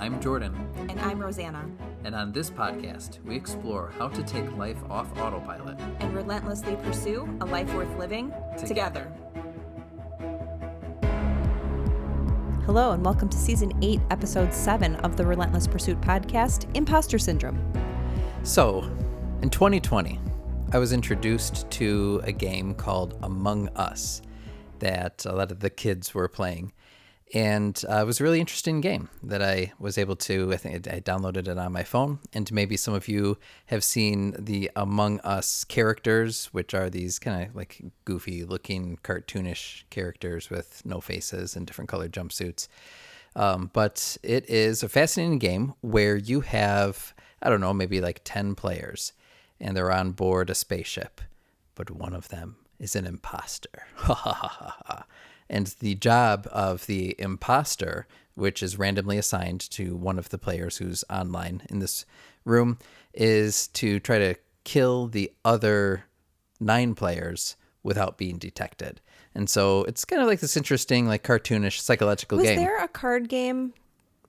I'm Jordan. And I'm Rosanna. And on this podcast, we explore how to take life off autopilot and relentlessly pursue a life worth living together. Hello, and welcome to Season 8, Episode 7 of the Relentless Pursuit podcast, Imposter Syndrome. So, in 2020, I was introduced to a game called Among Us that a lot of the kids were playing. And it was a really interesting game that I was able to, I think I downloaded it on my phone. And maybe some of you have seen the Among Us characters, which are these kind of like goofy looking cartoonish characters with no faces and different colored jumpsuits. But it is a fascinating game where you have, I don't know, maybe like 10 players and they're on board a spaceship. But one of them is an imposter. Ha ha ha ha ha. And the job of the imposter, which is randomly assigned to one of the players who's online in this room, is to try to kill the other 9 players without being detected. And so it's kind of like this interesting, like cartoonish psychological game. Was there a card game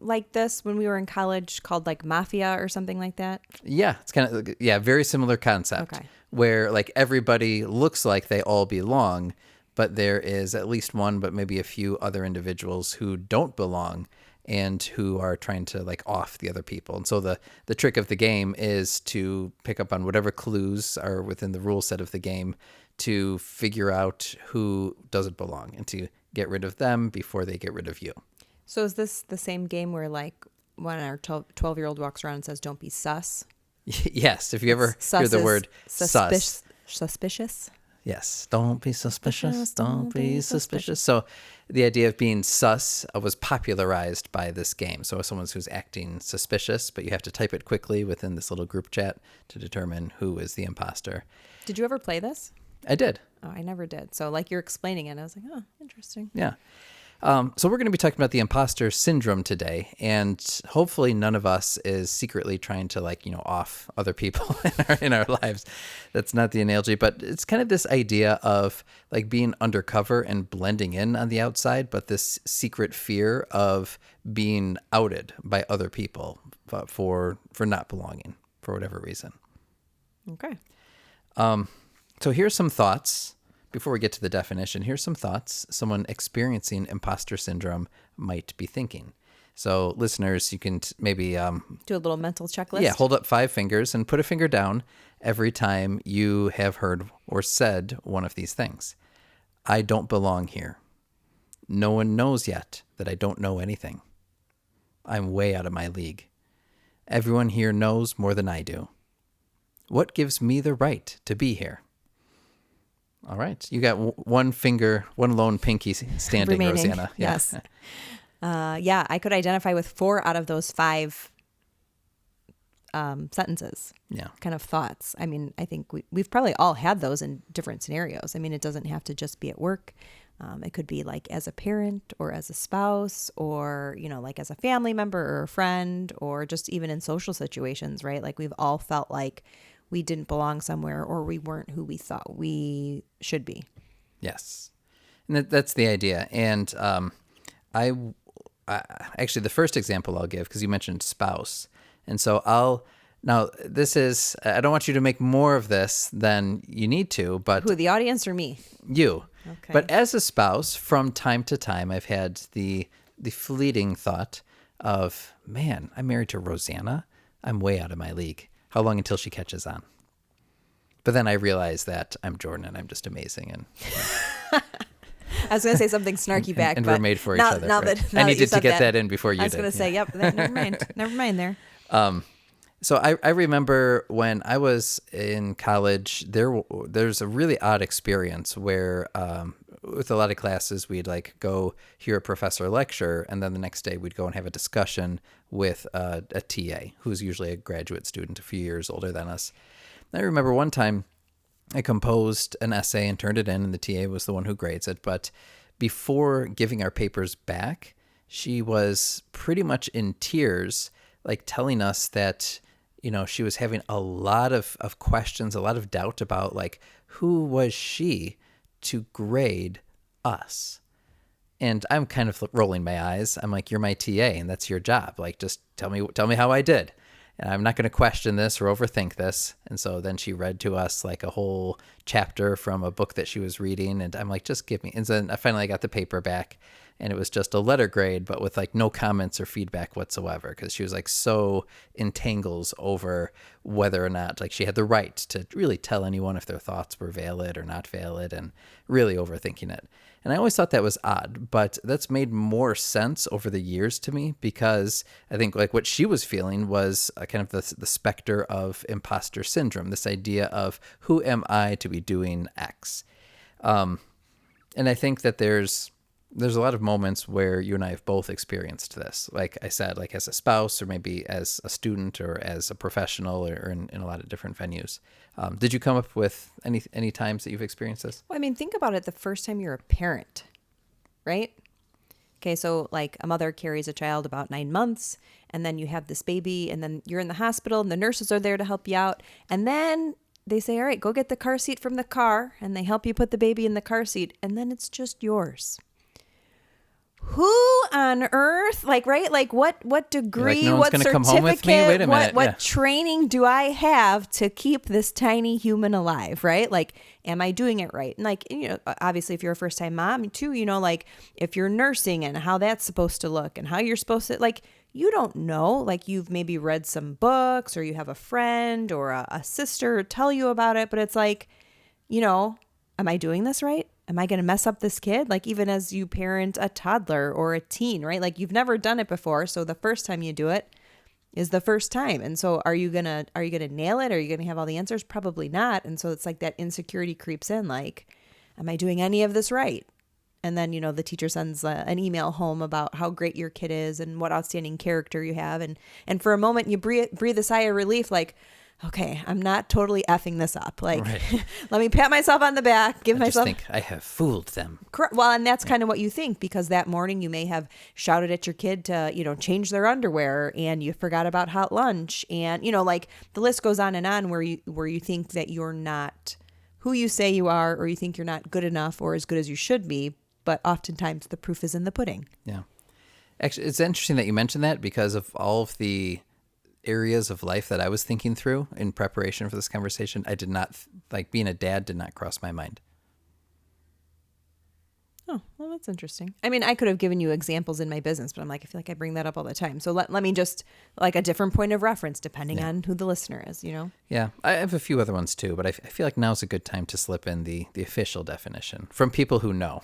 like this when we were in college called like Mafia or something like that? Yeah, it's kind of, very similar concept. Okay. Where like everybody looks like they all belong, but there is at least one, but maybe a few other individuals who don't belong and who are trying to like off the other people. And so the trick of the game is to pick up on whatever clues are within the rule set of the game to figure out who doesn't belong and to get rid of them before they get rid of you. So is this the same game where like when our 12-year-old walks around and says, "Don't be sus"? Yes. If you ever hear the word sus. Suspicious? Yes. Don't be suspicious. Don't be suspicious. So the idea of being sus was popularized by this game. So someone who's acting suspicious, but you have to type it quickly within this little group chat to determine who is the imposter. Did you ever play this? I did. Oh, I never did. So like you're explaining it, I was like, oh, interesting. Yeah. So we're going to be talking about the imposter syndrome today, and hopefully none of us is secretly trying to off other people in our lives. That's not the analogy, but it's kind of this idea of like being undercover and blending in on the outside, but this secret fear of being outed by other people for not belonging for whatever reason. Okay. So here's some thoughts. Before we get to the definition, here's some thoughts someone experiencing imposter syndrome might be thinking. So listeners, you can maybe do a little mental checklist. Yeah, hold up 5 fingers and put a finger down every time you have heard or said one of these things. I don't belong here. No one knows yet that I don't know anything. I'm way out of my league. Everyone here knows more than I do. What gives me the right to be here? All right. You got one finger, one lone pinky standing, remaining. Rosanna. Yeah. Yes. I could identify with 4 out of those 5 sentences. Yeah. Kind of thoughts. I mean, I think we've probably all had those in different scenarios. I mean, it doesn't have to just be at work. It could be like as a parent or as a spouse or, like as a family member or a friend or just even in social situations, right? Like we've all felt like we didn't belong somewhere or we weren't who we thought we should be. This And that's the idea. And I actually, the first example I'll give, because you mentioned spouse. And so I don't want you to make more of this than you need to, but... Who, the audience or me? You. Okay. But as a spouse, from time to time, I've had the fleeting thought of, man, I'm married to Rosanna. I'm way out of my league. How long until she catches on? But then I realize that I'm Jordan and I'm just amazing. And I was going to say something snarky back. And but we're made for each other. Now right? that I needed to get that that in before you did. I was going to say, yep, never mind. Never mind there. So I remember when I was in college, there's a really odd experience where with a lot of classes, we'd like go hear a professor lecture, and then the next day we'd go and have a discussion with a TA who's usually a graduate student a few years older than us. And I remember one time I composed an essay and turned it in, and the TA was the one who grades it. But before giving our papers back, she was pretty much in tears, like telling us that, she was having a lot of questions, a lot of doubt about like, who was she to grade us? And I'm kind of rolling my eyes. I'm like, you're my TA and that's your job. Like, just tell me how I did. And I'm not going to question this or overthink this. And so then she read to us like a whole chapter from a book that she was reading. And I'm like, just give me. And then I finally got the paper back, and it was just a letter grade, but with like no comments or feedback whatsoever. Cause she was like so entangles over whether or not like she had the right to really tell anyone if their thoughts were valid or not valid, and really overthinking it. And I always thought that was odd, but that's made more sense over the years to me, because I think like what she was feeling was kind of the specter of imposter syndrome, this idea of who am I to be doing X? And I think that there's a lot of moments where you and I have both experienced this. Like I said, like as a spouse or maybe as a student or as a professional or in a lot of different venues. Did you come up with any times that you've experienced this? Well, I mean, think about it the first time you're a parent, right? Okay, so like a mother carries a child about 9 months, and then you have this baby, and then you're in the hospital, and the nurses are there to help you out. And then they say, all right, go get the car seat from the car, and they help you put the baby in the car seat, and then it's just yours. Who on earth, like, right? Like what degree, no what gonna certificate, come home with me? Wait a minute. what Yeah. training do I have to keep this tiny human alive, right? Like, am I doing it right? And like, you know, obviously if you're a first time mom too, you know, like if you're nursing and how that's supposed to look and how you're supposed to, like, you don't know, like you've maybe read some books or you have a friend or a sister tell you about it, but it's like, you know, am I doing this right? Am I going to mess up this kid? Like even as you parent a toddler or a teen, right? Like you've never done it before. So the first time you do it is the first time. And so are you going to nail it? Are you going to have all the answers? Probably not. And so it's like that insecurity creeps in. Like, am I doing any of this right? And then, you know, the teacher sends an email home about how great your kid is and what outstanding character you have. And for a moment you breathe a sigh of relief, like, okay, I'm not totally effing this up. Like, right. Let me pat myself on the back, give myself. I just think I have fooled them. Well, and that's kind of what you think, because that morning you may have shouted at your kid to, you know, change their underwear, and you forgot about hot lunch, and you know, like the list goes on and on, where you think that you're not who you say you are, or you think you're not good enough or as good as you should be. But oftentimes the proof is in the pudding. Yeah, actually, it's interesting that you mentioned that, because of all of the areas of life that I was thinking through in preparation for this conversation, I did not, like being a dad did not cross my mind. Oh, well, that's interesting. I mean, I could have given you examples in my business, but I'm like, I feel like I bring that up all the time. So let me just, like, a different point of reference depending on who the listener is, you know? Yeah, I have a few other ones too, but I feel like now's a good time to slip in the official definition from people who know.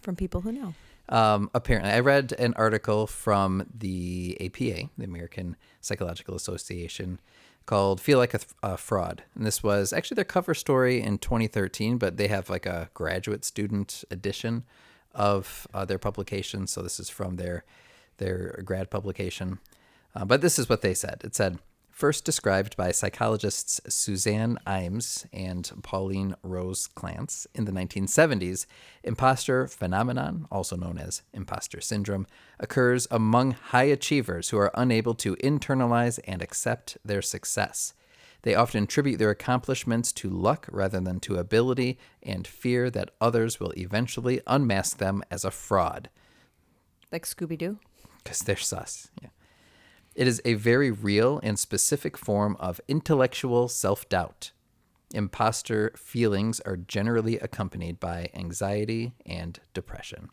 From people who know. Apparently, I read an article from the APA, the American Psychological Association, called Feel Like a Fraud. And this was actually their cover story in 2013, but they have like a graduate student edition of their publication. So this is from their grad publication. But this is what they said. It said, first described by psychologists Suzanne Imes and Pauline Rose Clance in the 1970s, imposter phenomenon, also known as imposter syndrome, occurs among high achievers who are unable to internalize and accept their success. They often attribute their accomplishments to luck rather than to ability, and fear that others will eventually unmask them as a fraud. Like Scooby-Doo? Because they're sus, yeah. It is a very real and specific form of intellectual self-doubt. Imposter feelings are generally accompanied by anxiety and depression.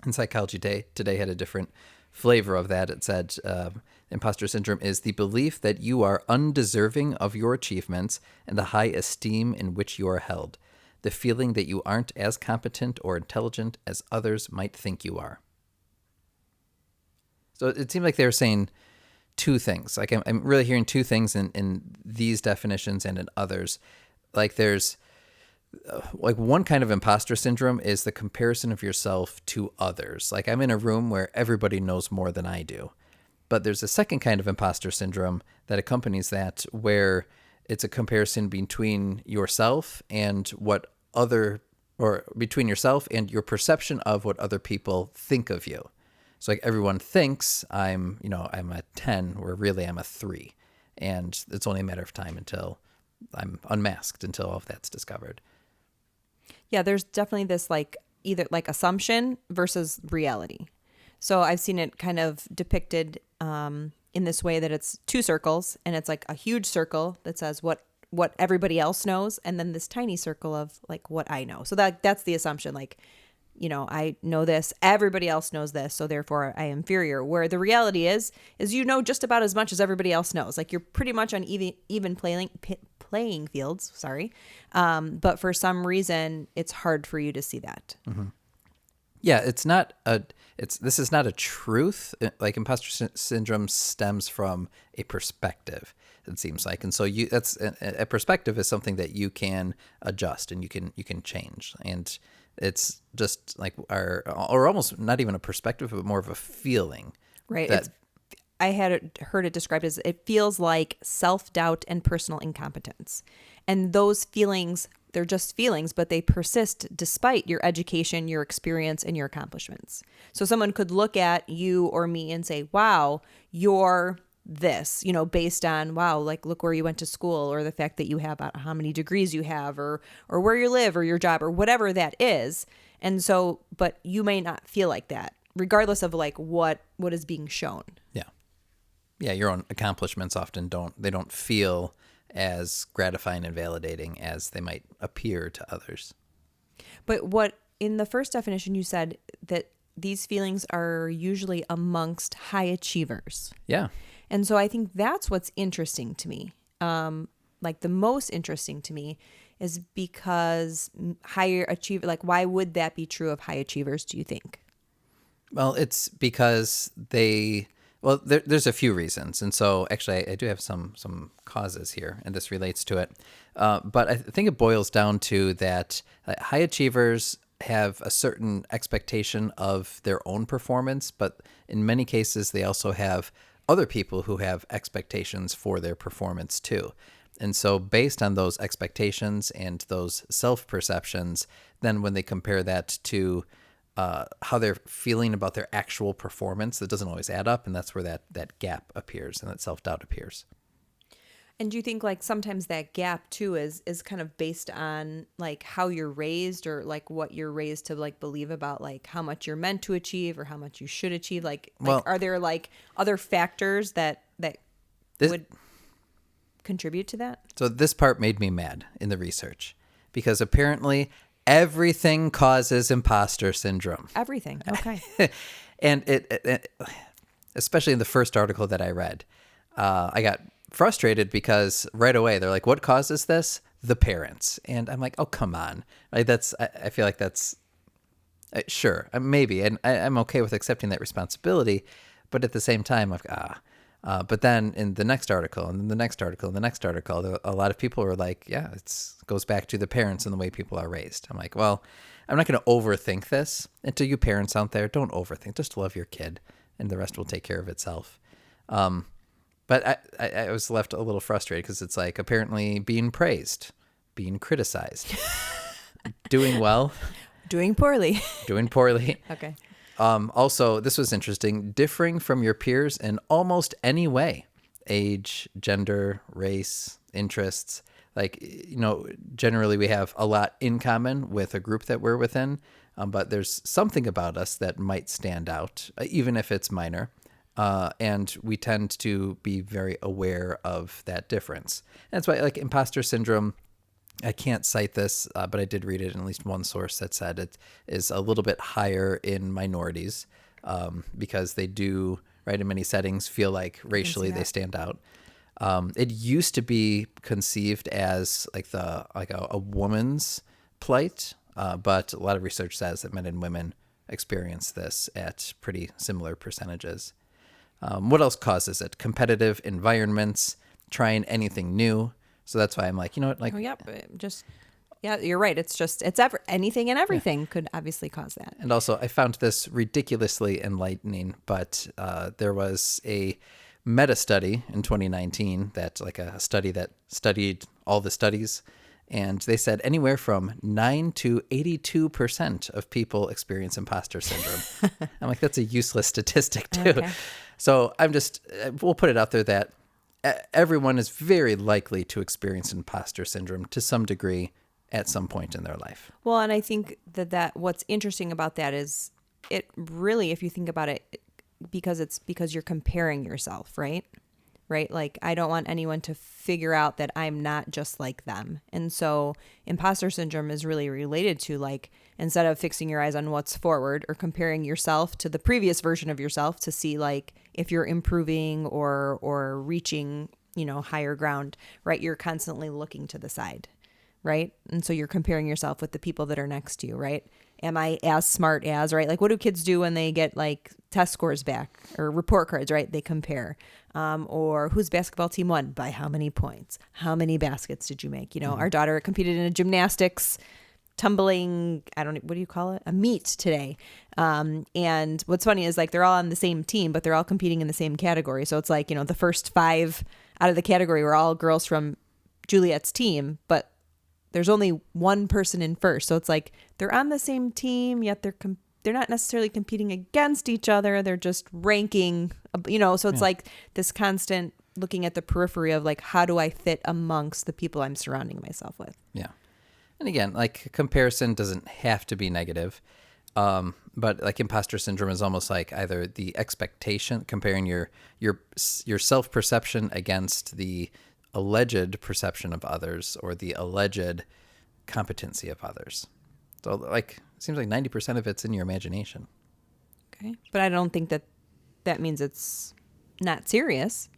And Psychology today had a different flavor of that. It said, imposter syndrome is the belief that you are undeserving of your achievements and the high esteem in which you are held. The feeling that you aren't as competent or intelligent as others might think you are. So it seemed like they were saying two things. Like I'm really hearing two things in these definitions and in others. Like there's like one kind of imposter syndrome is the comparison of yourself to others. Like I'm in a room where everybody knows more than I do. But there's a second kind of imposter syndrome that accompanies that, where it's a comparison between yourself and between yourself and your perception of what other people think of you. So like everyone thinks I'm a 10, where really I'm a 3. And it's only a matter of time until I'm unmasked, until all of that's discovered. Yeah, there's definitely this like either like assumption versus reality. So I've seen it kind of depicted in this way that it's two circles, and it's like a huge circle that says what everybody else knows, and then this tiny circle of like what I know. So that's the assumption, like, I know this, everybody else knows this, so therefore I am inferior. Where the reality is you know just about as much as everybody else knows. Like, you're pretty much on even playing fields. Sorry, but for some reason it's hard for you to see that. Mm-hmm. Yeah, this is not a truth. Like, imposter syndrome stems from a perspective, it seems like, and so that's a perspective is something that you can adjust and you can change, and it's just like or almost not even a perspective, but more of a feeling, right? I had heard it described as it feels like self-doubt and personal incompetence, and those feelings, they're just feelings, but they persist despite your education, your experience, and your accomplishments. So someone could look at you or me and say, wow, you're this, based on, wow, like, look where you went to school, or the fact that you have how many degrees you have, or where you live, or your job, or whatever that is. And so, but you may not feel like that, regardless of like what is being shown. Yeah, your own accomplishments often don't feel as gratifying and validating as they might appear to others. But what in the first definition you said that these feelings are usually amongst high achievers. Yeah. And so I think that's what's interesting to me. Like, the most interesting to me is because higher achiever, like, why would that be true of high achievers, do you think? Well, it's because there's a few reasons. And so actually I do have some causes here, and this relates to it. But I think it boils down to that high achievers have a certain expectation of their own performance, but in many cases they also have other people who have expectations for their performance too. And so based on those expectations and those self-perceptions, then when they compare that to how they're feeling about their actual performance, that doesn't always add up, and that's where that gap appears and that self-doubt appears. And do you think like sometimes that gap too is kind of based on like how you're raised, or like what you're raised to like believe about like how much you're meant to achieve or how much you should achieve? Like are there like other factors that would contribute to that? So this part made me mad in the research, because apparently everything causes imposter syndrome. Everything. Okay. And it, especially in the first article that I read, I got frustrated because right away they're like, what causes this? The parents. And I'm like, oh, come on. Like, I feel like that's sure, maybe. And I'm okay with accepting that responsibility. But at the same time, but then in the next article, and then the next article, and the next article, a lot of people were like, yeah, it goes back to the parents and the way people are raised. I'm like, well, I'm not going to overthink this. And to you parents out there, don't overthink. Just love your kid, and the rest will take care of itself. But I was left a little frustrated because it's like apparently being praised, being criticized, doing well. Doing poorly. Doing poorly. Okay. Also, this was interesting, differing from your peers in almost any way: age, gender, race, interests. Like, generally we have a lot in common with a group that we're within, but there's something about us that might stand out, even if it's minor. And we tend to be very aware of that difference. And that's why, like, imposter syndrome, I can't cite this, but I did read it in at least one source that said it is a little bit higher in minorities, because they do, right, in many settings, feel like racially they stand out. It used to be conceived as like a woman's plight, but a lot of research says that men and women experience this at pretty similar percentages. What else causes it? Competitive environments, trying anything new. So that's why I'm like, like... Oh, yeah, you're right. It's anything and everything could obviously cause that. And also, I found this ridiculously enlightening, but there was a meta-study in 2019 a study that studied all the studies, and they said anywhere from 9 to 82% of people experience imposter syndrome. I'm like, that's a useless statistic too. Okay. So we'll put it out there that everyone is very likely to experience imposter syndrome to some degree at some point in their life. Well, and I think that what's interesting about that is it really, if you think about it, because you're comparing yourself, right? Right? Like, I don't want anyone to figure out that I'm not just like them. And so imposter syndrome is really related to, like, instead of fixing your eyes on what's forward or comparing yourself to the previous version of yourself to see, like, if you're improving or reaching, higher ground, right? You're constantly looking to the side, right? And so you're comparing yourself with the people that are next to you, right? Am I as smart as, right? Like, what do kids do when they get like test scores back or report cards, right? They compare. Or whose basketball team won by how many points? How many baskets did you make? Our daughter competed in a gymnastics tumbling, what do you call it? A meet today. And what's funny is, like, they're all on the same team, but they're all competing in the same category. So it's like, the first 5 out of the category were all girls from Juliet's team, but there's only one person in first. So it's like they're on the same team, yet they're not necessarily competing against each other. They're just ranking, so it's like this constant looking at the periphery of, like, how do I fit amongst the people I'm surrounding myself with? Yeah. And again, like, comparison doesn't have to be negative. But like imposter syndrome is almost like either the expectation, comparing your self-perception against the alleged perception of others or the alleged competency of others. So, like, it seems like 90% of it's in your imagination. Okay. But I don't think that means it's not serious.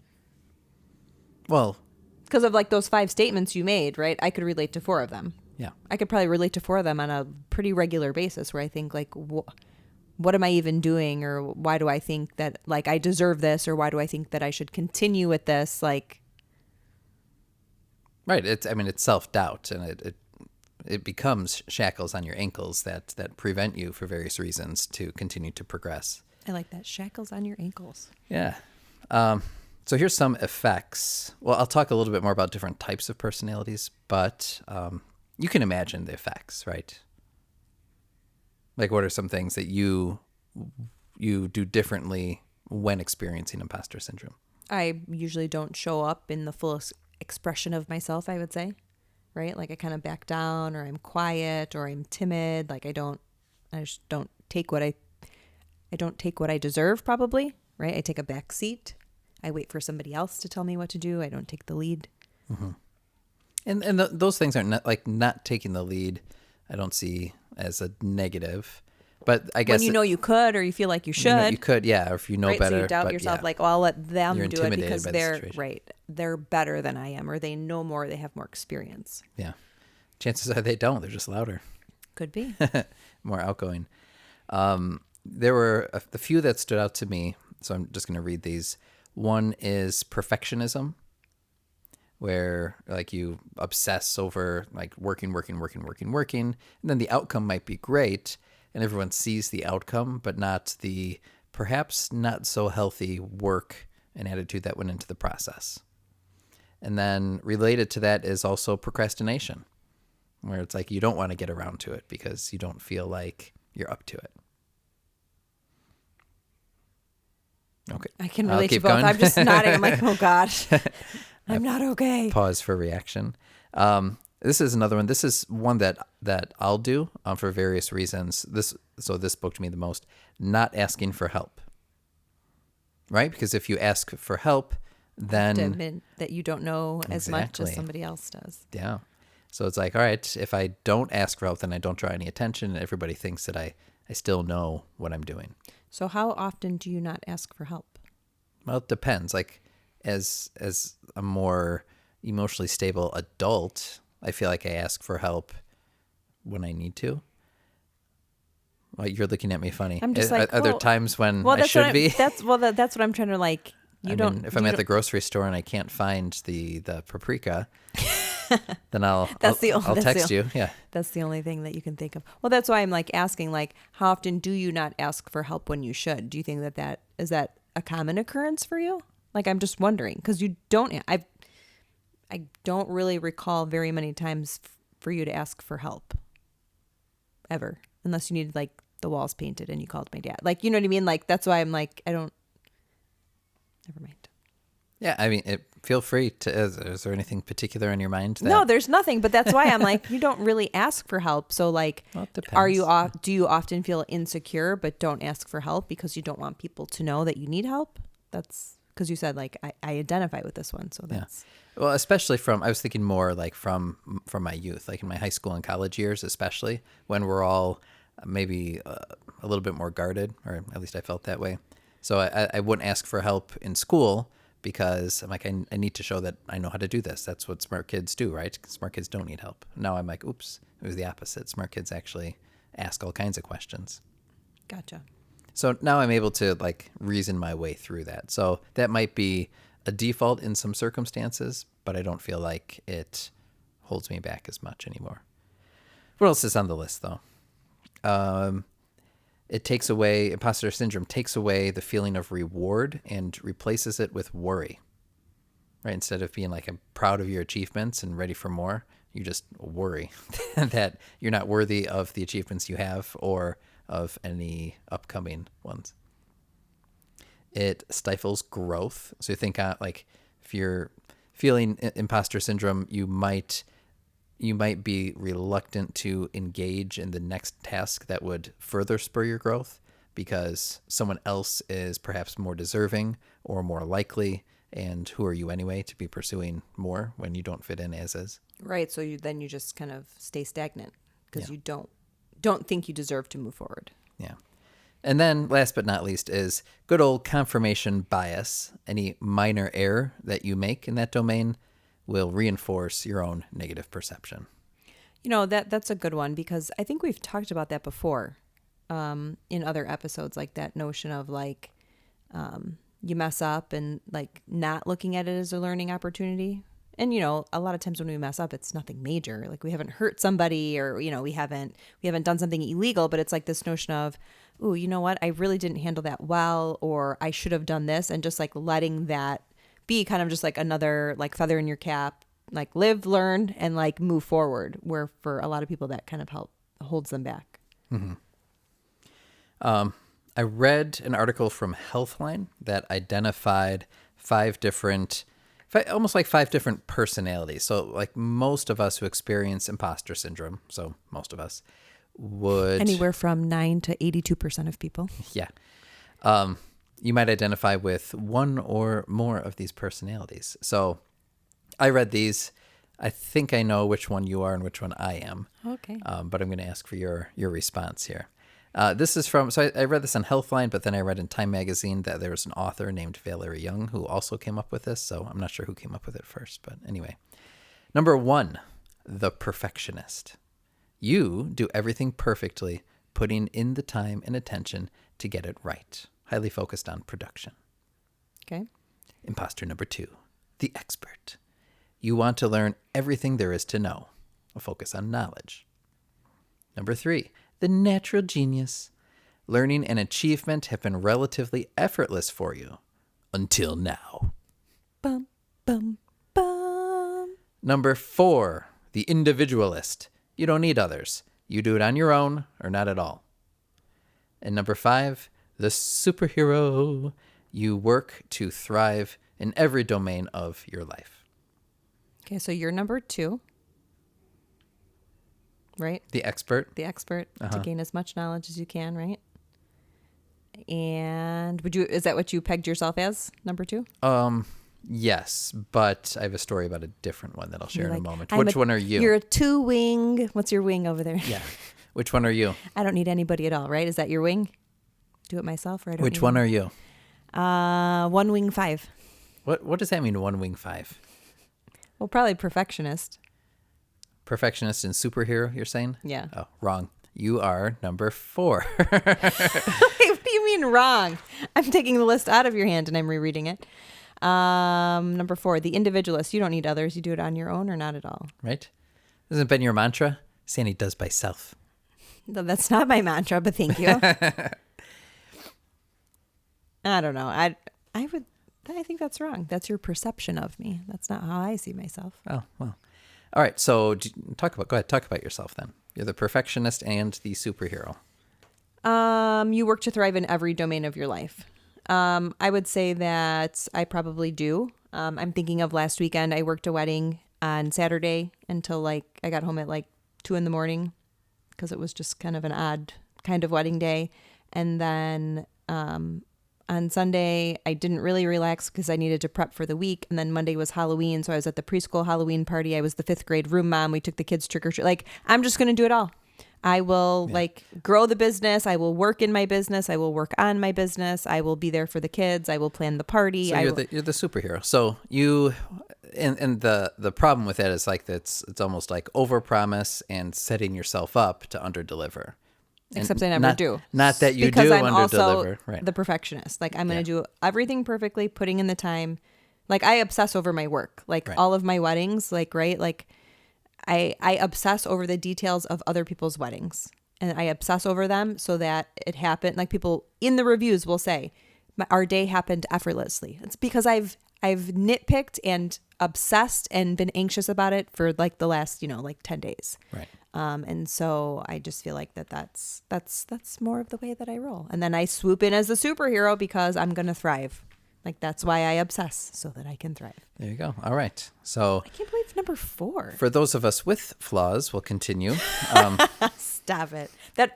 Well, because of, like, those 5 statements you made, right? I could relate to 4 of them. Yeah. I could probably relate to 4 of them on a pretty regular basis, where I think, like, what am I even doing? Or why do I think that, like, I deserve this? Or why do I think that I should continue with this? Like, right. It's self-doubt, and it becomes shackles on your ankles that prevent you, for various reasons, to continue to progress. I like that. Shackles on your ankles. Yeah. So here's some effects. Well, I'll talk a little bit more about different types of personalities, but you can imagine the effects, right? Like, what are some things that you do differently when experiencing imposter syndrome? I usually don't show up in the full expression of myself, I would say, right? Like, I kind of back down, or I'm quiet, or I'm timid. Like, I just don't take what I deserve, probably, right? I take a back seat. I wait for somebody else to tell me what to do. I don't take the lead. Mm-hmm. And those things are not taking the lead, I don't see as a negative. But I guess when you could, or you feel like you should. You could, yeah, or if you know right? better. So you doubt yourself, like, oh, I'll let them You're do it intimidated because by the they're situation. right. They're better than I am, or they know more, they have more experience. Yeah. Chances are they don't. They're just louder. Could be. More outgoing. There were a few that stood out to me, so I'm just going to read these. One is perfectionism, where, like, you obsess over, like, working, and then the outcome might be great, and everyone sees the outcome, but not the perhaps not so healthy work and attitude that went into the process. And then related to that is also procrastination, where it's like you don't want to get around to it because you don't feel like you're up to it. Okay. I can relate to both. Going. I'm just nodding. I'm like, oh God, I'm not okay. Pause for reaction. This is another one. This is one that I'll do for various reasons. This spoke to me the most. Not asking for help. Right? Because if you ask for help, then... You have to admit that you don't know as much as somebody else does. Yeah. So it's like, all right, if I don't ask for help, then I don't draw any attention, and everybody thinks that I still know what I'm doing. So how often do you not ask for help? Well, it depends. Like, as a more emotionally stable adult, I feel like I ask for help when I need to. Well, you're looking at me funny. I'm just like, are there times when I should be? That's what I'm trying to, like. If I'm at the grocery store and I can't find the paprika, then I'll text you. Yeah. That's the only thing that you can think of. Well, that's why I'm, like, asking, like, how often do you not ask for help when you should? Do you think that is that a common occurrence for you? Like, I'm just wondering, because you don't. I don't really recall very many times for you to ask for help ever, unless you needed, like, the walls painted and you called my dad. Like, you know what I mean? Like, that's why I'm like, I don't. Never mind. Yeah, I mean, feel free to. Is there anything particular in your mind? No, there's nothing, but that's why I'm like, you don't really ask for help. So like, Well, it depends. do you often feel insecure but don't ask for help because you don't want people to know that you need help? That's because you said like, I identify with this one. So that's, Well, especially I was thinking more like from my youth, like in my high school and college years, especially when we're all maybe a little bit more guarded, or at least I felt that way. So I wouldn't ask for help in school because I'm like, I need to show that I know how to do this. That's what smart kids do, right? Smart kids don't need help. Now I'm like, oops, it was the opposite. Smart kids actually ask all kinds of questions. gotcha. So now I'm able to like reason my way through that. So that might be a default in some circumstances, but I don't feel like it holds me back as much anymore. What else is on the list though? Imposter syndrome takes away the feeling of reward and replaces it with worry, right? Instead of being like, I'm proud of your achievements and ready for more, you just worry that you're not worthy of the achievements you have or of any upcoming ones. It stifles growth. So you think like if you're feeling imposter syndrome, you might be reluctant to engage in the next task that would further spur your growth because someone else is perhaps more deserving or more likely. And who are you anyway to be pursuing more when you don't fit in as is? Right. So you just kind of stay stagnant because you don't think you deserve to move forward. Yeah. And then last but not least is good old confirmation bias. Any minor error that you make in that domain will reinforce your own negative perception. You know, that's a good one because I think we've talked about that before in other episodes, like that notion of like you mess up and like not looking at it as a learning opportunity. And, you know, a lot of times when we mess up, it's nothing major. Like we haven't hurt somebody or, you know, we haven't done something illegal, but it's like this notion of, ooh, you know what? I really didn't handle that well, or I should have done this. And just like letting that be kind of just like another like feather in your cap, like live, learn, and like move forward, where for a lot of people that kind of holds them back. Mm-hmm. I read an article from Healthline that identified five different personalities. So like most of us who experience imposter syndrome, so most of us would... Anywhere from 9 to 82% of people. Yeah. You might identify with one or more of these personalities. So I read these. I think I know which one you are and which one I am. Okay. But I'm going to ask for your response here. This is from, so I read this on Healthline, but then I read in Time Magazine that there was an author named Valerie Young who also came up with this. So I'm not sure who came up with it first, but anyway. Number 1, the perfectionist. You do everything perfectly, putting in the time and attention to get it right. Highly focused on production. Okay. Imposter number 2, the expert. You want to learn everything there is to know. A focus on knowledge. Number 3, the natural genius. Learning and achievement have been relatively effortless for you until now. Bum, bum, bum. Number 4, the individualist. You don't need others. You do it on your own or not at all. And number 5, the superhero. You work to thrive in every domain of your life. Okay, so you're number 2. Right? The expert. The expert to gain as much knowledge as you can, right? And is that what you pegged yourself as, number 2? Yes, but I have a story about a different one that I'll share in a moment. One are you? You're a 2-wing. What's your wing over there? Yeah. Which one are you? I don't need anybody at all, right? Is that your wing? Do it myself, or I don't Which one are you? 1 wing 5. What does that mean, 1 wing 5? Well, probably perfectionist. Perfectionist and superhero, you're saying? Yeah. Oh, wrong. You are number 4. Wait, what do you mean wrong? I'm taking the list out of your hand and I'm rereading it. Number 4, the individualist. You don't need others. You do it on your own or not at all. Right? Hasn't it been your mantra? Sandy does by self. No, that's not my mantra, but thank you. I don't know. I think that's wrong. That's your perception of me. That's not how I see myself. Oh, well. All right. So go ahead. Talk about yourself then. You're the perfectionist and the superhero. You work to thrive in every domain of your life. I would say that I probably do. I'm thinking of last weekend. I worked a wedding on Saturday until like I got home at like 2 a.m. because it was just kind of an odd kind of wedding day. And then on Sunday, I didn't really relax because I needed to prep for the week. And then Monday was Halloween. So I was at the preschool Halloween party. I was the 5th grade room mom. We took the kids trick or treat. Like, I'm just going to do it all. I will like grow the business. I will work in my business. I will work on my business. I will be there for the kids. I will plan the party. So you're the superhero. So you, and the problem with that is like it's almost like overpromise and setting yourself up to underdeliver. Except I never do. Not that you because do I'm underdeliver. Also right. the perfectionist. Like I'm going to do everything perfectly, putting in the time. Like I obsess over my work. Like all of my weddings, like, right? Like I obsess over the details of other people's weddings, and I obsess over them so that it happened. Like people in the reviews will say, our day happened effortlessly. It's because I've nitpicked and obsessed and been anxious about it for like the last, like 10 days. Right. And so I just feel like that's more of the way that I roll. And then I swoop in as the superhero because I'm going to thrive. Like that's why I obsess, so that I can thrive. There you go. All right. So I can't believe number 4. For those of us with flaws, we'll continue. Stop it.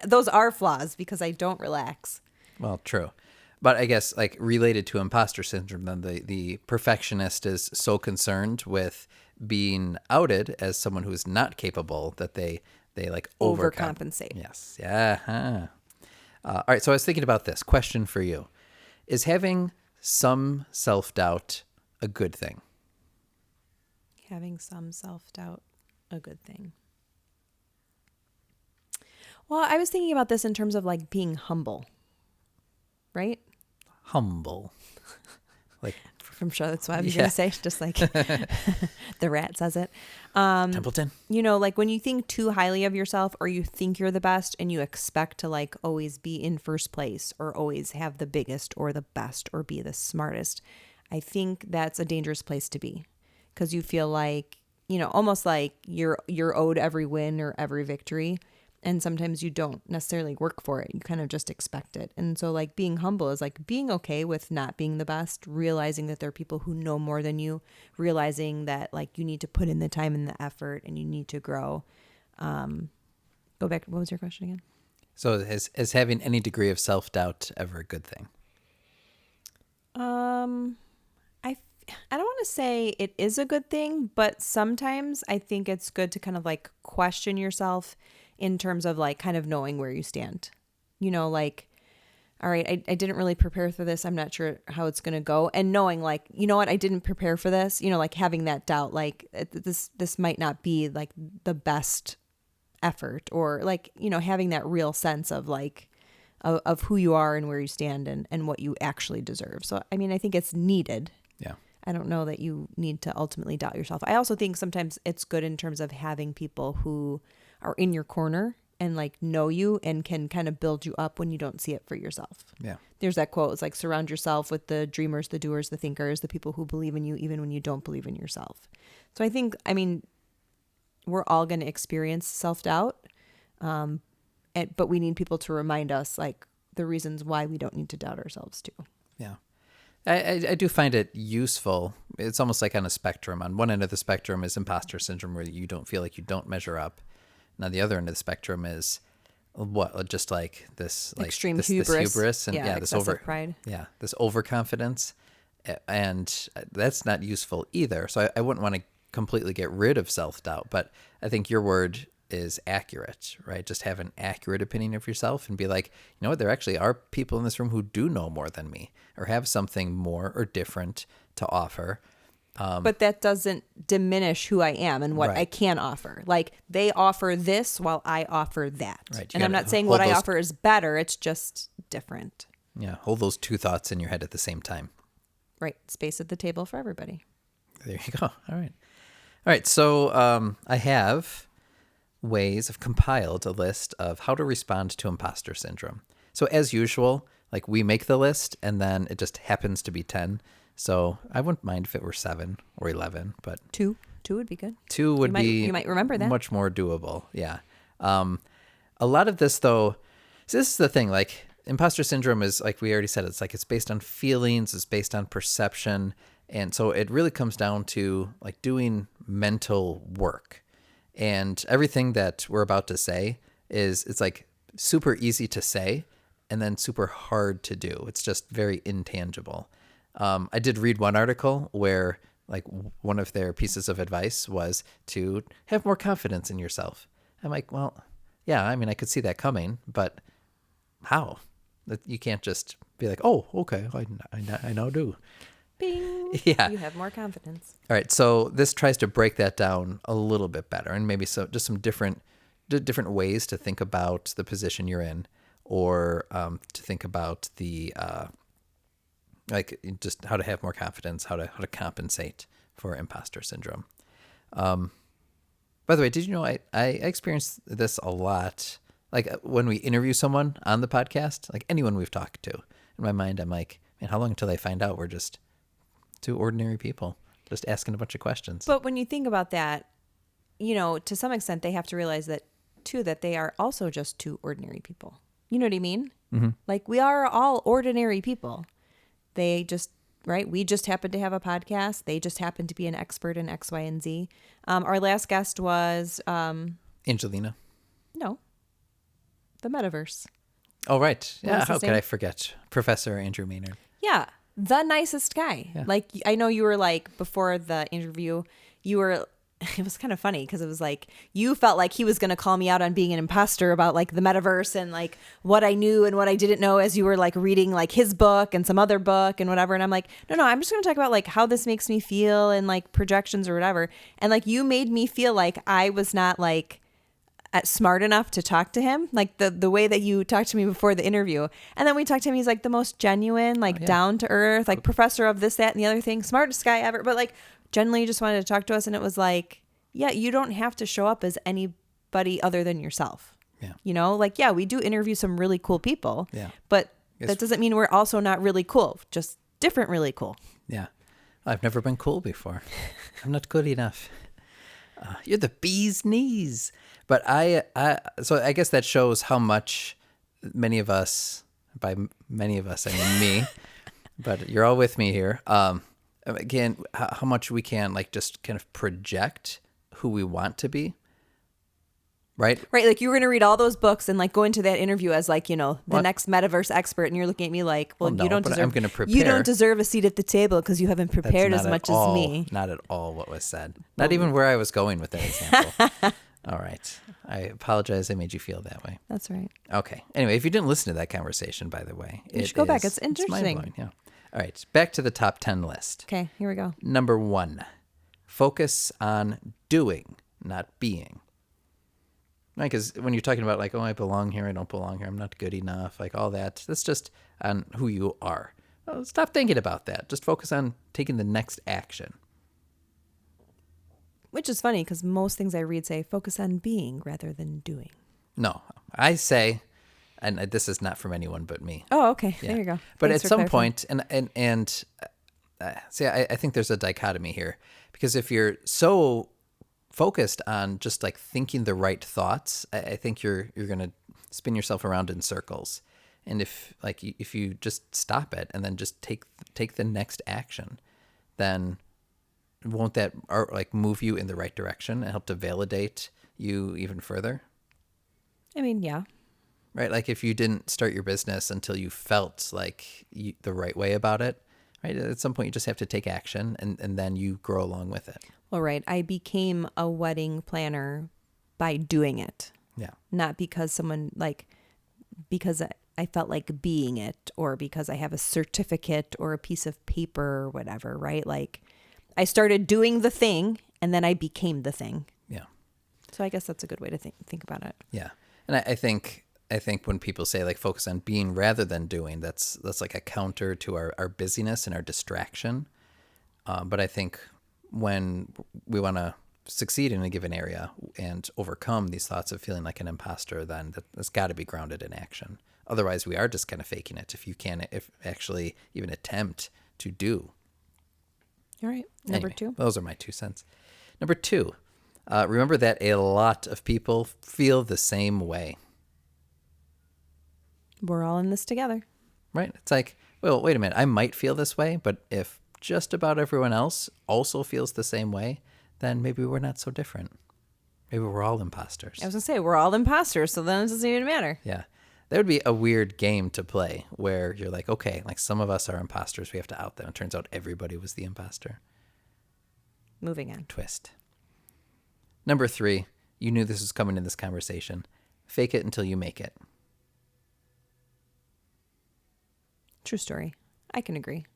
Those are flaws because I don't relax. Well, true. But I guess like related to imposter syndrome, then the perfectionist is so concerned with being outed as someone who is not capable that they like overcompensate. Yes. Yeah. All right. So I was thinking about this question for you. Is having some self-doubt a good thing? Having some self-doubt a good thing? Well, I was thinking about this in terms of like being humble, right? Humble. Like from Charlotte's Web, you're going to say, just like the rat says it. Templeton. Like when you think too highly of yourself or you think you're the best and you expect to like always be in first place or always have the biggest or the best or be the smartest, I think that's a dangerous place to be because you feel like, almost like you're owed every win or every victory. And sometimes you don't necessarily work for it. You kind of just expect it. And so like being humble is like being okay with not being the best, realizing that there are people who know more than you, realizing that like you need to put in the time and the effort and you need to grow. Go back. What was your question again? So is having any degree of self-doubt ever a good thing? I don't want to say it is a good thing, but sometimes I think it's good to kind of like question yourself in terms of like kind of knowing where you stand, like, all right, I didn't really prepare for this. I'm not sure how it's going to go. And knowing like, you know what, I didn't prepare for this, like having that doubt, like this might not be like the best effort or like, having that real sense of like, of who you are and where you stand and what you actually deserve. So, I mean, I think it's needed. Yeah. I don't know that you need to ultimately doubt yourself. I also think sometimes it's good in terms of having people who are in your corner and like know you and can kind of build you up when you don't see it for yourself. Yeah. There's that quote. It's like surround yourself with the dreamers, the doers, the thinkers, the people who believe in you even when you don't believe in yourself. So I think, we're all going to experience self-doubt. But we need people to remind us like the reasons why we don't need to doubt ourselves too. Yeah. I do find it useful. It's almost like on a spectrum. On one end of the spectrum is imposter syndrome, where you don't feel like you don't measure up. Now the other end of the spectrum is just like this, like extreme this hubris, and this pride. Yeah, this overconfidence, and that's not useful either. So I wouldn't want to completely get rid of self-doubt, but I think your word is accurate, right? Just have an accurate opinion of yourself and be like, you know what, there actually are people in this room who do know more than me or have something more or different to offer. But that doesn't diminish who I am and what I can offer. Like they offer this while I offer that. Right. And I'm not saying what I offer is better. It's just different. Yeah. Hold those two thoughts in your head at the same time. Right. Space at the table for everybody. There you go. All right. So I have I've compiled a list of how to respond to imposter syndrome. So as usual, like we make the list and then it just happens to be 10. So I wouldn't mind if it were 7 or 11, but 2 would be good. 2 would be you might remember that. Much more doable. Yeah. A lot of this though, so this is the thing, like imposter syndrome is like we already said, it's like it's based on feelings, it's based on perception. And so it really comes down to like doing mental work. And everything that we're about to say it's like super easy to say and then super hard to do. It's just very intangible. I did read one article where like one of their pieces of advice was to have more confidence in yourself. I'm like, well, yeah, I mean, I could see that coming, but how? You can't just be like, oh, okay, I now do. Bing. Yeah. You have more confidence. All right. So this tries to break that down a little bit better, and maybe just some different ways to think about the position you're in, or to think about the like just how to have more confidence, how to compensate for imposter syndrome. By the way, did you know I experienced this a lot? Like when we interview someone on the podcast, like anyone we've talked to, in my mind, I'm like, man, how long until they find out we're just two ordinary people just asking a bunch of questions? But when you think about that, to some extent, they have to realize that too, that they are also just two ordinary people. You know what I mean? Mm-hmm. Like we are all ordinary people. They just, right? We just happen to have a podcast. They just happen to be an expert in X, Y, and Z. Our last guest was Angelina. No, the metaverse. Oh, right. Yeah. How could I forget Professor Andrew Maynard? Yeah. The nicest guy. Yeah. Like, I know you were like, before the interview, it was kind of funny because it was like, you felt like he was going to call me out on being an imposter about like the metaverse and like what I knew and what I didn't know as you were like reading like his book and some other book and whatever. And I'm like, no, I'm just going to talk about like how this makes me feel and like projections or whatever. And like, you made me feel like I was not like smart enough to talk to him, like the way that you talked to me before the interview. And then we talked to him, he's like the most genuine, like down to earth, like professor of this, that, and the other thing, smartest guy ever. But like generally just wanted to talk to us. And it was like, yeah, you don't have to show up as anybody other than yourself. Yeah. Like, yeah, we do interview some really cool people, but that doesn't mean we're also not really cool, just different, really cool. Yeah. I've never been cool before. I'm not good enough. You're the bee's knees. But so I guess that shows how much many of us, by many of us, I mean me, but you're all with me here. Again, how much we can like just kind of project who we want to be. Right. Like you were going to read all those books and like go into that interview as like, next metaverse expert. And you're looking at me like, well, no, you don't deserve, I'm going to prepare. You don't deserve a seat at the table because you haven't prepared as much as me. Not at all what was said. Not even where I was going with that example. All right. I apologize I made you feel that way. That's right. Okay. Anyway, if you didn't listen to that conversation, by the way, you should go back. It's interesting. It's mind-blowing. Yeah. All right. Back to the top 10 list. Okay. Here we go. Number 1, focus on doing, not being. Right? Because when you're talking about like, oh, I belong here, I don't belong here, I'm not good enough, like all that, that's just on who you are. Well, stop thinking about that. Just focus on taking the next action. Which is funny because most things I read say focus on being rather than doing. No, I say, and this is not from anyone but me. Oh, okay. Yeah. There you go. But Thanks at some point, see, I think there's a dichotomy here because if you're so focused on just like thinking the right thoughts, I think you're going to spin yourself around in circles. And if you just stop it and then just take the next action, then won't that like move you in the right direction and help to validate you even further? I mean, yeah. Right? Like if you didn't start your business until you felt like the right way about it, right? At some point you just have to take action and then you grow along with it. Well, right. I became a wedding planner by doing it. Yeah. Not because because I felt like being it or because I have a certificate or a piece of paper or whatever, right? Like I started doing the thing and then I became the thing. Yeah. So I guess that's a good way to think about it. Yeah. And I think when people say like focus on being rather than doing, that's like a counter to our busyness and our distraction. But I think when we want to succeed in a given area and overcome these thoughts of feeling like an imposter, then that's got to be grounded in action. Otherwise, we are just kind of faking it if actually even attempt to do. All right. Number 2. Those are my 2 cents. Number 2, remember that a lot of people feel the same way. We're all in this together. Right? It's like, well, wait a minute. I might feel this way, but if just about everyone else also feels the same way, then maybe we're not so different. Maybe we're all imposters. I was going to say, we're all imposters, so then it doesn't even matter. Yeah. That would be a weird game to play where you're like, okay, like some of us are imposters. We have to out them. It turns out everybody was the imposter. Moving on. Twist. Number 3, you knew this was coming in this conversation. Fake it until you make it. True story. I can agree.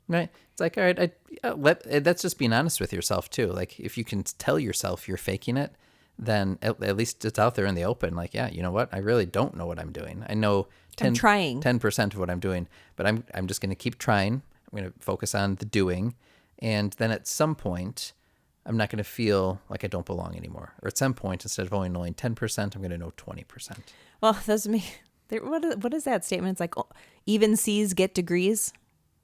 Right? It's like, all right, that's just being honest with yourself too. Like if you can tell yourself you're faking it, then at least it's out there in the open. Like, yeah, you know what? I really don't know what I'm doing. I know I'm trying 10% of what I'm doing, but I'm just going to keep trying. I'm going to focus on the doing. And then at some point, I'm not going to feel like I don't belong anymore. Or at some point, instead of only knowing 10%, I'm going to know 20%. Well, that's me. What is that statement? It's like, even C's get degrees,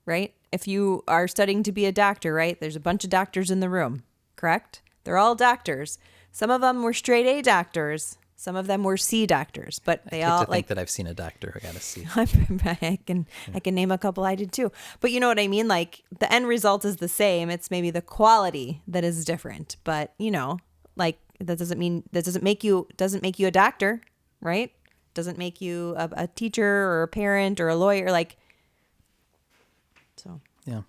right? If you are studying to be a doctor, right? There's a bunch of doctors in the room, correct? They're all doctors. Some of them were straight A doctors. Some of them were C doctors, but they all think that I've seen a doctor who got a C. I can name a couple I did too. But you know what I mean? Like the end result is the same. It's maybe the quality that is different. But you know, like that doesn't make you a doctor, right? Doesn't make you a teacher or a parent or a lawyer. Like so. Yeah.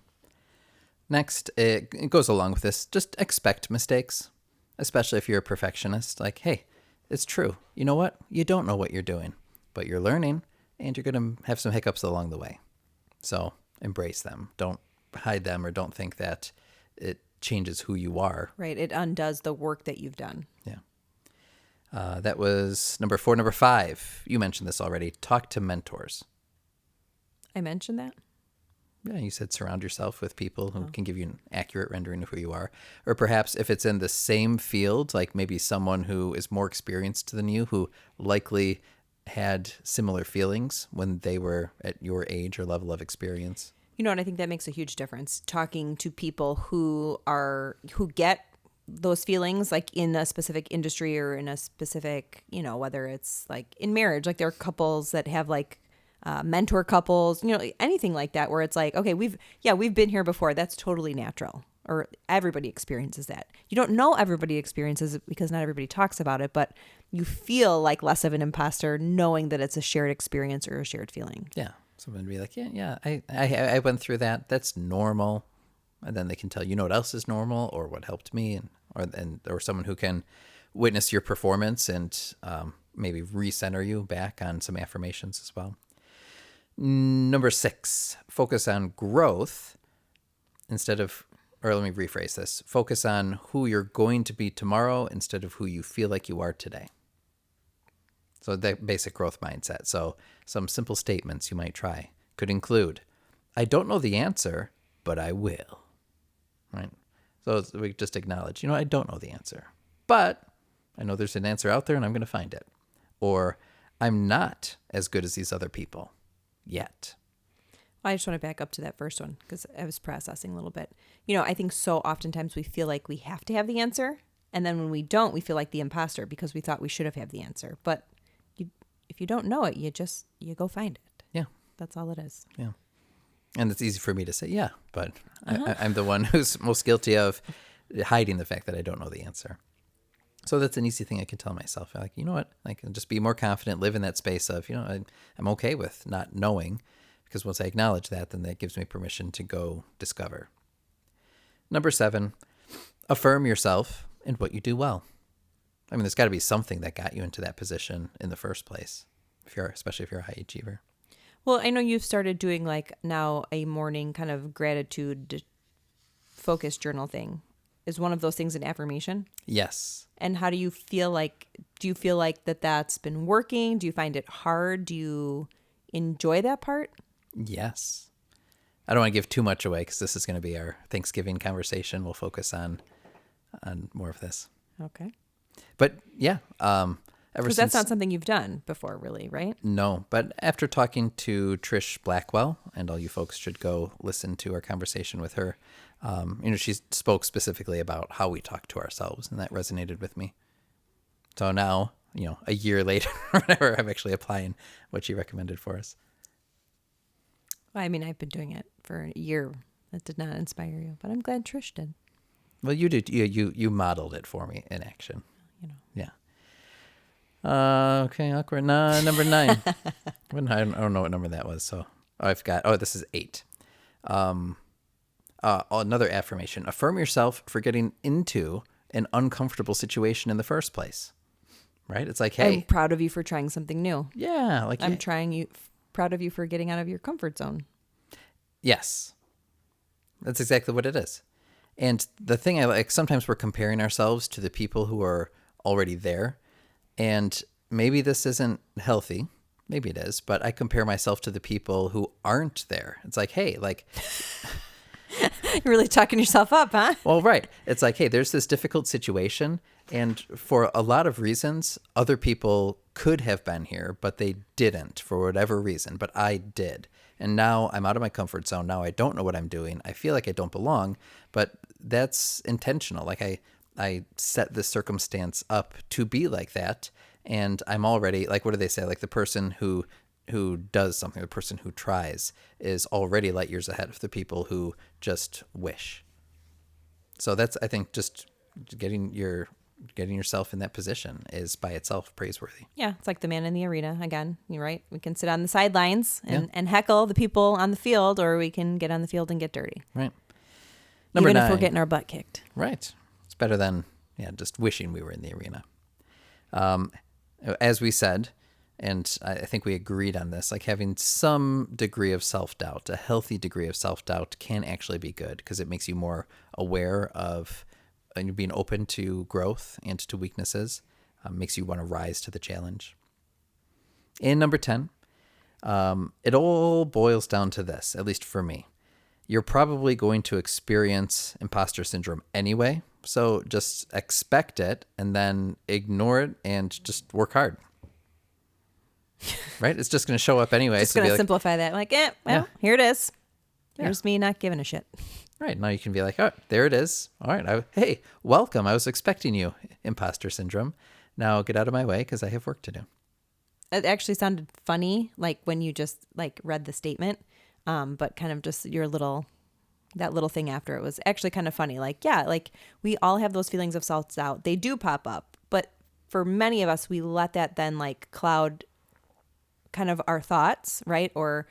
Next, it goes along with this. Just expect mistakes, especially if you're a perfectionist. Like, hey, it's true. You know what? You don't know what you're doing, but you're learning, and you're going to have some hiccups along the way. So embrace them. Don't hide them, or don't think that it changes who you are. Right. It undoes the work that you've done. Yeah. That was number 4. Number 5, you mentioned this already. Talk to mentors. I mentioned that? Yeah, you said surround yourself with people who can give you an accurate rendering of who you are. Or perhaps if it's in the same field, like maybe someone who is more experienced than you, who likely had similar feelings when they were at your age or level of experience. You know what? I think that makes a huge difference. Talking to people who get those feelings, like in a specific industry or in a specific, you know, whether it's like in marriage, like there are couples that have like mentor couples, you know, anything like that, where it's like, okay, we've been here before. That's totally natural, or everybody experiences that. You don't know everybody experiences it because not everybody talks about it, but you feel like less of an imposter knowing that it's a shared experience or a shared feeling. Yeah. Someone would be like, yeah, I went through that. That's normal. And then they can tell, you know what else is normal or what helped me, or someone who can witness your performance and maybe recenter you back on some affirmations as well. Number 6, focus on growth let me rephrase this. Focus on who you're going to be tomorrow instead of who you feel like you are today. So that basic growth mindset. So some simple statements you might try could include, I don't know the answer, but I will. Right? So we just acknowledge, I don't know the answer, but I know there's an answer out there and I'm going to find it. Or I'm not as good as these other people yet. I just want to back up to that first one because I was processing a little bit. You know, I think so oftentimes we feel like we have to have the answer. And then when we don't, we feel like the imposter because we thought we should have had the answer. But if you don't know it, you go find it. Yeah. That's all it is. Yeah. And it's easy for me to say, yeah, but I'm the one who's most guilty of hiding the fact that I don't know the answer. So that's an easy thing I can tell myself. Like, you know what? I can just be more confident, live in that space of, I'm okay with not knowing, because once I acknowledge that, then that gives me permission to go discover. Number 7, affirm yourself and what you do well. I mean, there's got to be something that got you into that position in the first place, especially if you're a high achiever. Well, I know you've started doing like now a morning kind of gratitude focus journal thing. Is one of those things an affirmation? Yes. And how do you feel like that's been working? Do you find it hard? Do you enjoy that part? Yes. I don't want to give too much away because this is going to be our Thanksgiving conversation. We'll focus on more of this. Okay. But yeah, because that's not something you've done before, really, right? No, but after talking to Trish Blackwell, and all you folks should go listen to our conversation with her, she spoke specifically about how we talk to ourselves, and that resonated with me. So now, a year later, or whatever, I'm actually applying what she recommended for us. Well, I mean, I've been doing it for a year That did not inspire you, but I'm glad Trish did. Well, you did. You modeled it for me in action. You know. Yeah. Okay, awkward. Number 9. I don't know what number that was. So I've got. Oh, this is 8. Another affirmation: affirm yourself for getting into an uncomfortable situation in the first place. Right? It's like, hey, I'm proud of you for trying something new. Yeah, like I'm proud of you for getting out of your comfort zone. Yes, that's exactly what it is. And the thing I like, sometimes we're comparing ourselves to the people who are already there. And maybe this isn't healthy. Maybe it is. But I compare myself to the people who aren't there. It's like, hey, like... You're really talking yourself up, huh? Well, right. It's like, hey, there's this difficult situation. And for a lot of reasons, other people could have been here, but they didn't for whatever reason. But I did. And now I'm out of my comfort zone. Now I don't know what I'm doing. I feel like I don't belong, but that's intentional. Like I set this circumstance up to be like that. And I'm already, like, what do they say? Like the person who does something, the person who tries is already light years ahead of the people who just wish. So that's, I think, just getting yourself in that position is by itself praiseworthy. Yeah, it's like the man in the arena again. You're right. We can sit on the sidelines and heckle the people on the field, or we can get on the field and get dirty. Right. Even if we're getting our butt kicked. Right. It's better than just wishing we were in the arena. As we said, and I think we agreed on this, like having some degree of self-doubt, a healthy degree of self-doubt can actually be good because it makes you more aware of and being open to growth and to weaknesses, makes you want to rise to the challenge. And number 10, it all boils down to this, at least for me. You're probably going to experience imposter syndrome anyway, so just expect it and then ignore it and just work hard. Right? It's just going to show up anyway. Just going to simplify that. Like, here it is. Here's me not giving a shit. Right. Now you can be like, oh, there it is. All right. Hey, welcome. I was expecting you, imposter syndrome. Now get out of my way because I have work to do. It actually sounded funny, like when you just like read the statement, but kind of just that little thing after it was actually kind of funny. Like, yeah, like we all have those feelings of self-doubt. They do pop up. But for many of us, we let that then like cloud kind of our thoughts, right? Or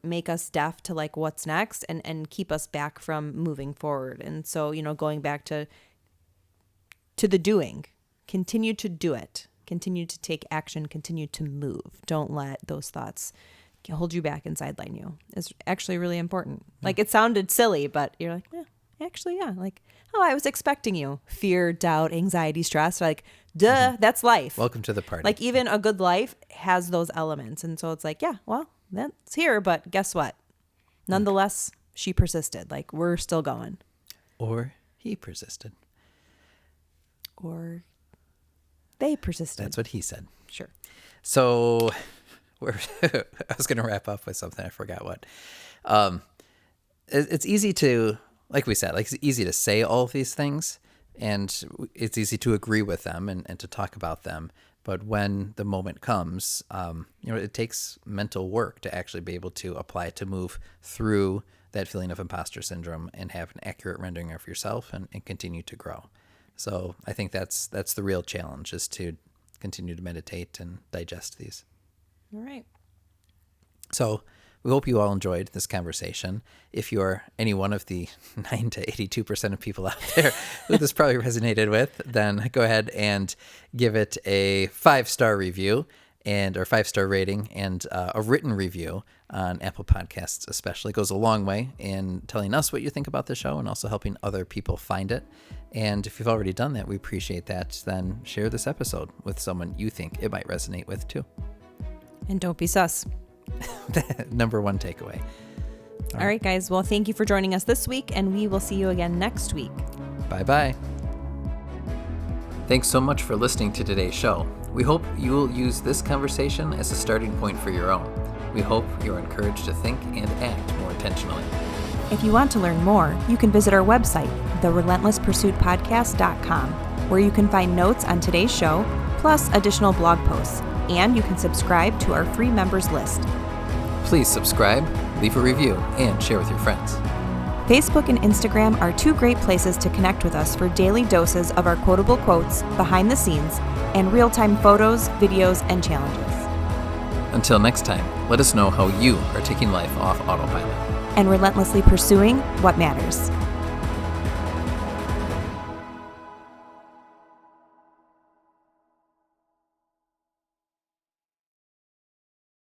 make us deaf to like what's next and keep us back from moving forward. And so, going back to the doing, continue to do it, continue to take action, continue to move. Don't let those thoughts hold you back and sideline you. It's actually really important. Like it sounded silly, but you're like, yeah, like, oh, I was expecting you. Fear, doubt, anxiety, stress, like, duh, that's life. Welcome to the party. Like even a good life has those elements. And so it's like, yeah, well, that's here, but guess what? Nonetheless, she persisted. Like we're still going. Or he persisted. Or they persisted. That's what he said. Sure. So I was going to wrap up with something. I forgot what. It's easy to, like we said, like it's easy to say all of these things and it's easy to agree with them and to talk about them. But when the moment comes, it takes mental work to actually be able to apply it, to move through that feeling of imposter syndrome and have an accurate rendering of yourself and continue to grow. So I think that's the real challenge, is to continue to meditate and digest these. All right. So we hope you all enjoyed this conversation. If you're any one of the 9 to 82% of people out there who this probably resonated with, then go ahead and give it a 5-star review or 5-star rating and a written review on Apple Podcasts especially. It goes a long way in telling us what you think about the show and also helping other people find it. And if you've already done that, we appreciate that. Then share this episode with someone you think it might resonate with too. And don't be sus. Number 1 takeaway. All right, guys. Well, thank you for joining us this week, and we will see you again next week. Bye-bye. Thanks so much for listening to today's show. We hope you will use this conversation as a starting point for your own. We hope you're encouraged to think and act more intentionally. If you want to learn more, you can visit our website, therelentlesspursuitpodcast.com, where you can find notes on today's show, plus additional blog posts, and you can subscribe to our free members list. Please subscribe, leave a review, and share with your friends. Facebook and Instagram are two great places to connect with us for daily doses of our quotable quotes, behind the scenes, and real-time photos, videos, and challenges. Until next time, let us know how you are taking life off autopilot And relentlessly pursuing what matters.